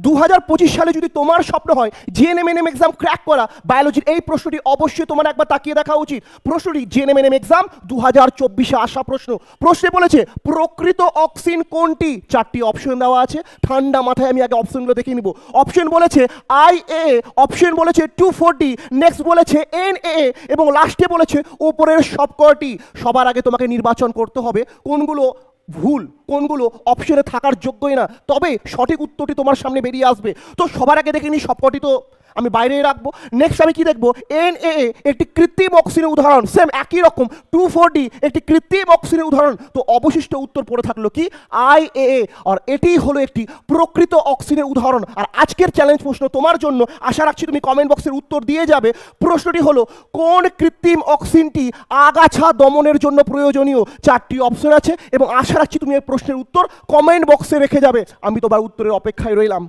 2025 সালে যদি তোমার স্বপ্ন হয় জিএনএম এক্সাম ক্র্যাক করা, বায়োলজির এই প্রশ্নটি অবশ্যই তোমার একবার তাকিয়ে দেখা উচিত। প্রশ্নটি জিএনএম এক্সাম 2024-এ আসা প্রশ্ন। প্রশ্নে বলেছে প্রকৃত অক্সিন কোনটি? 4টি অপশন দেওয়া আছে, ঠান্ডা মাথায় আমি আগে অপশনগুলো দেখে নিব। অপশন বলেছে IA, অপশন বলেছে 2,4-D, নেক্সট বলেছে NA এবং লাস্টে বলেছে উপরের সবকটি। সবার আগে তোমাকে নির্বাচন করতে হবে কোনগুলো ভুল, কোনগুলো অপশনে থাকার যোগ্যই না, তবে সঠিক উত্তরটি তোমার সামনে বেরিয়ে আসবে। তো সবার আগে দেখে নিই, সবকটি তো আমি বাইরেই রাখবো। নেক্সট আমি কি দেখবো? NA একটি কৃত্রিম অক্সিজেনের উদাহরণ, সেম একই রকম। 2,4-D একটি কৃত্রিম অক্সিজেনের উদাহরণ। তো অবশিষ্ট উত্তর পড়ে থাকলো কি? IA। আর এটি হলো একটি প্রকৃত অক্সিজেনের উদাহরণ। আর আজকের চ্যালেঞ্জ প্রশ্ন তোমার জন্য, আশা রাখছি তুমি কমেন্ট বক্সের উত্তর দিয়ে যাবে। প্রশ্নটি হলো কোন কৃত্রিম অক্সিজেনটি আগাছা দমনের জন্য প্রয়োজনীয়? 4টি অপশন আছে এবং আশা রাখছি তুমি এই প্রশ্নের উত্তর কমেন্ট বক্সে রেখে যাবে। আমি তোমার উত্তরের অপেক্ষায় রইলাম।